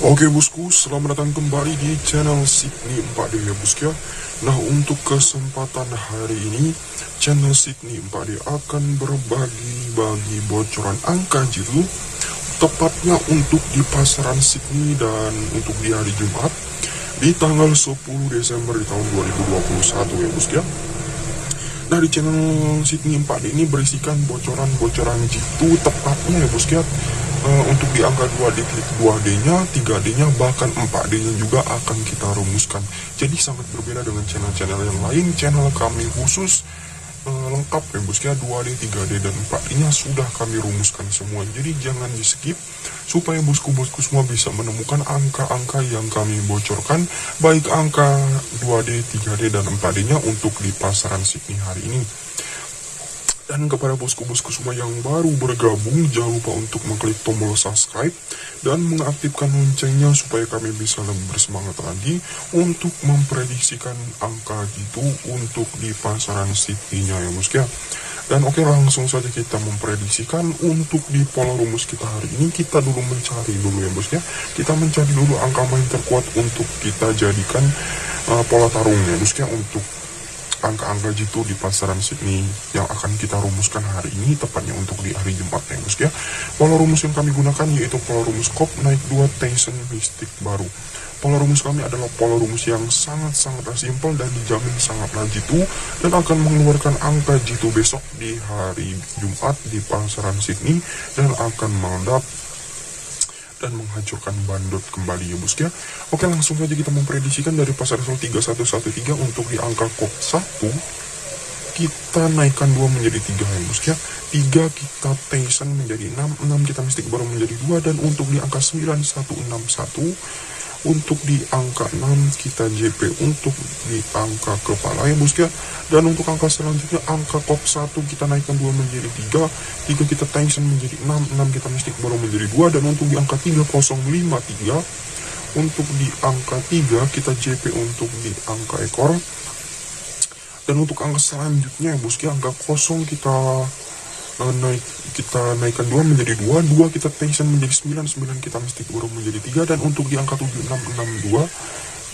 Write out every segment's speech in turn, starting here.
Oke bosku, selamat datang kembali di channel Sydney 4D ya bosku ya. Nah, untuk kesempatan hari ini, channel Sydney 4D akan berbagi bocoran angka jitu, tepatnya untuk di pasaran Sydney dan untuk di hari Jumat di tanggal 10 Desember di tahun 2021 ya bosku ya. Nah, di channel Sydney 4D ini berisikan bocoran-bocoran jitu tepatnya ya bosku ya. Untuk di angka 2D, 2D-nya, 3D-nya, bahkan 4D-nya juga akan kita rumuskan. Jadi sangat berbeda dengan channel-channel yang lain. Channel kami khusus lengkap ya bosku ya, 2D, 3D, dan 4D-nya sudah kami rumuskan semua. Jadi jangan di skip supaya bosku-bosku semua bisa menemukan angka-angka yang kami bocorkan, baik angka 2D, 3D, dan 4D-nya untuk di pasaran Sydney hari ini. Dan kepada bosku-bosku semua yang baru bergabung, jangan lupa untuk mengklik tombol subscribe dan mengaktifkan loncengnya supaya kami bisa lebih bersemangat lagi untuk memprediksikan angka gitu untuk di pasaran Sydney-nya ya bosku ya. Dan oke, langsung saja kita memprediksikan untuk di pola rumus kita hari ini. Kita dulu mencari dulu ya bosku ya. Kita mencari dulu angka main terkuat untuk kita jadikan pola tarung ya bosku ya, untuk angka-angka jitu di pasaran Sydney yang akan kita rumuskan hari ini, tepatnya untuk di hari Jumat ya bosku ya. Pola rumus yang kami gunakan yaitu pola rumus Kop naik 2 Tyson Mystic baru. Pola rumus kami adalah pola rumus yang sangat-sangat simpel dan dijamin sangatlah jitu dan akan mengeluarkan angka jitu besok di hari Jumat di pasaran Sydney dan akan meledak dan menghancurkan bandot kembali ya bosku ya. Oke, langsung saja kita memprediksikan dari pasar 3113 untuk di angka kop 1 kita naikkan 2 menjadi 3 ya bosku ya. 3 kita Tyson menjadi 6, 6 kita Mystic baru menjadi 2, dan untuk di angka 9161 untuk di angka 6 kita JP untuk di angka kepala ya bosku ya. Dan untuk angka selanjutnya angka kop 1 kita naikkan 2 menjadi 3, 3 kita Tyson menjadi 6, 6 kita Mystic baru menjadi 2, dan untuk di angka 3053 untuk di angka 3 kita JP untuk di angka ekor. Dan untuk angka selanjutnya ya bosku ya, angka kosong kita naikkan 2 menjadi 2, 2 kita Tyson menjadi 9, 9 kita Mystic baru menjadi 3, dan untuk di angka 7662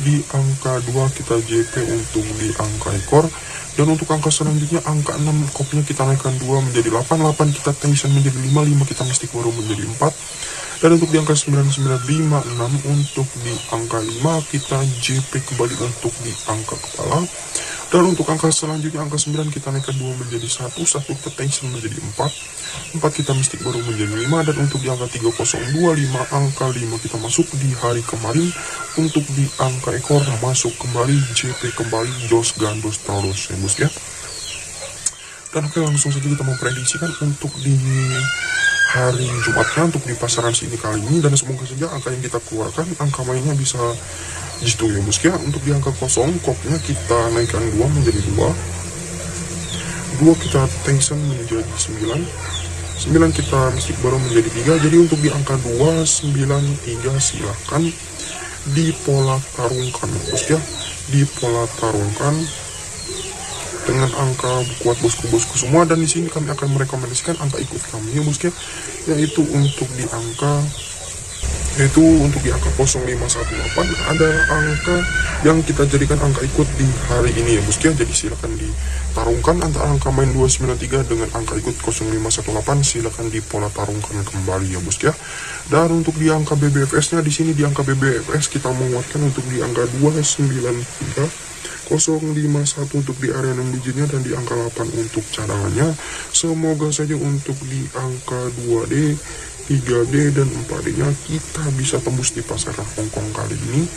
di angka 2 kita JP untuk di angka ekor. Dan untuk angka selanjutnya angka 6 kopnya kita naikkan 2 menjadi 8, 8 kita Tyson menjadi 5, 5 kita Mystic baru menjadi 4, dan untuk di angka 9956 untuk di angka 5 kita JP kembali untuk di angka kepala. Dan untuk angka selanjutnya angka 9 kita naikkan 2 menjadi 1, 1 kita Tyson menjadi 4, 4 kita Mystic baru menjadi 5, dan untuk di angka 3025 angka 5 kita masuk di hari kemarin untuk di angka ekor masuk kembali, JP kembali, jos gandos terus ya bosku ya. Dan oke, langsung saja kita memprediksikan untuk di hari Jumatnya untuk di pasaran sini kali ini, dan semoga saja angka yang kita keluarkan angka mainnya bisa jitu ya bosku ya. Untuk di angka kosong kopnya kita naikkan 2 menjadi 2, 2 kita Tyson menjadi 9, 9 kita Mystic baru menjadi 3. Jadi untuk di angka 293 silahkan di pola tarungkan ya bosku ya, di pola tarungkan dengan angka kuat bosku-bosku semua. Dan di sini kami akan merekomendasikan angka ikut kami ya bosku ya, yaitu untuk di angka 0518 ada angka yang kita jadikan angka ikut di hari ini ya bosku ya. Jadi silakan ditarungkan antara angka main 293 dengan angka ikut 0518, silakan di pola tarungkan kembali ya bosku ya. Dan untuk di angka BBFS nya di sini di angka BBFS kita menguatkan untuk di angka 293 051 untuk di area 6 digitnya, dan di angka 8 untuk cadangannya. Semoga saja untuk di angka 2D, 3D, dan 4D nya kita bisa tembus di pasar Hongkong kali ini,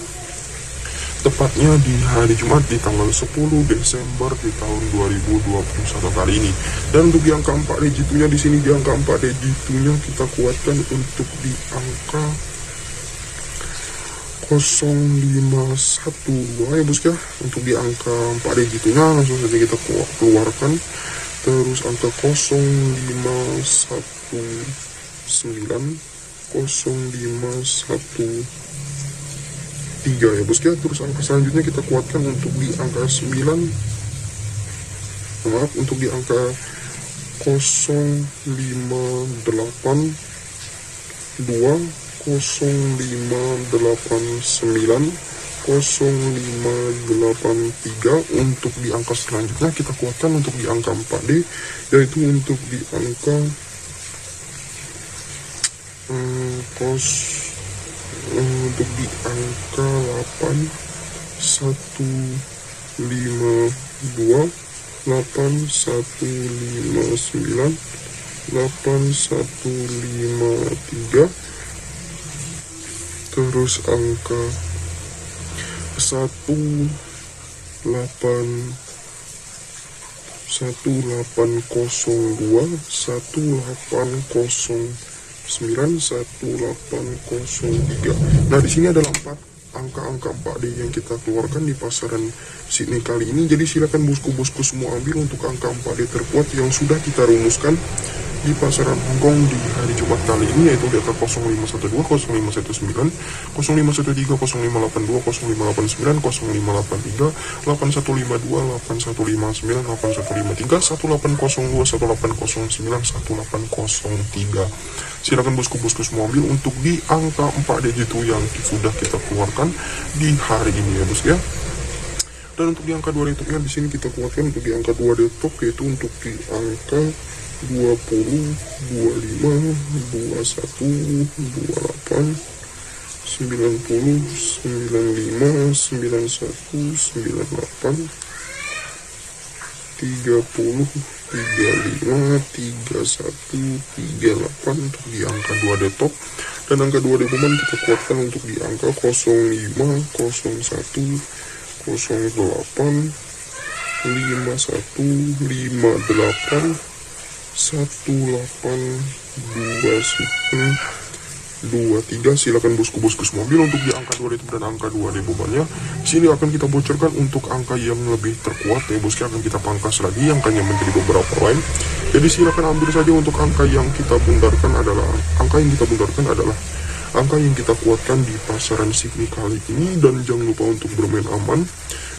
tepatnya di hari Jumat di tanggal 10 Desember di tahun 2021 kali ini. Dan untuk di angka 4D jitunya di sini di angka 4D jitunya kita kuatkan untuk di angka 0512 ya bosku ya. Untuk di angka 4D jitunya langsung saja kita keluarkan, terus angka 0519 0513 ya bosku ya. Terus angka selanjutnya kita kuatkan untuk di angka 9, untuk di angka 058 2 0589 0583. Untuk di angka selanjutnya kita kuatkan untuk di angka 4D, yaitu untuk di angka untuk di angka 8152 8159 8153. Terus angka 1802 1809 1803. Nah, di sini adalah 4 angka-angka 4D yang kita keluarkan di pasaran Sydney kali ini. Jadi silakan bosku-bosku semua ambil untuk angka 4D terkuat yang sudah kita rumuskan di pasaran Hong Kong di hari Jumat kali ini, yaitu di angka 0512 0519 0513 0582 0589 0583 8152 8159 8153 1802 1809 1803. Silakan bosku-bosku semua ambil untuk di angka 4D itu yang sudah kita keluarkan di hari ini ya bos ya. Dan untuk di angka 2D topnya di sini kita kuatkan untuk di angka 2D top, yaitu untuk di angka 20, 25, 21, 28, 90, 95, 91, 98, 30, 35, 31, 38 untuk di angka 2D top. Dan angka 2D bawah kita kuatkan untuk di angka 05, 01, 08, 51, 58, 1829 23. Silakan bosku-bosku semua ambil untuk di angka 2D dan angka 2D bebannya. Sini akan kita bocorkan untuk angka yang lebih terkuat ya bosku, akan kita pangkas lagi angkanya menjadi beberapa lain. Jadi silakan ambil saja untuk angka yang kita bundarkan adalah angka yang kita kuatkan di pasaran Sydney kali ini. Dan jangan lupa untuk bermain aman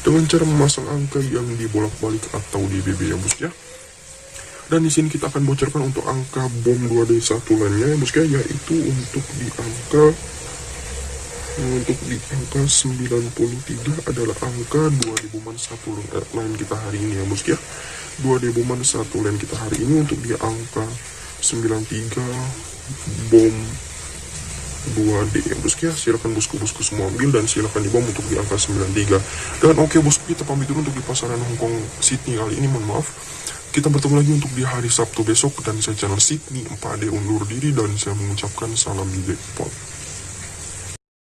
dengan cara memasang angka yang dibolak-balik atau di BB ya bos ya. Dan di sini kita akan bocorkan untuk angka bom 2D satu lainnya ya bos ya, yaitu untuk di angka 93 adalah angka 2D boman satu lain kita hari ini ya bos ya. 2D boman satu lain kita hari ini untuk di angka 93 bom 2D ya bosku ya. Silakan bosku-bosku semua ambil dan silakan dibom untuk di angka 93. Dan oke bosku, kita pamit dulu untuk di pasaran Hong Kong Sydney kali ini. Mohon maaf, kita bertemu lagi untuk di hari Sabtu besok. Dan saya channel Sydney 4D undur diri dan saya mengucapkan salam jackpot.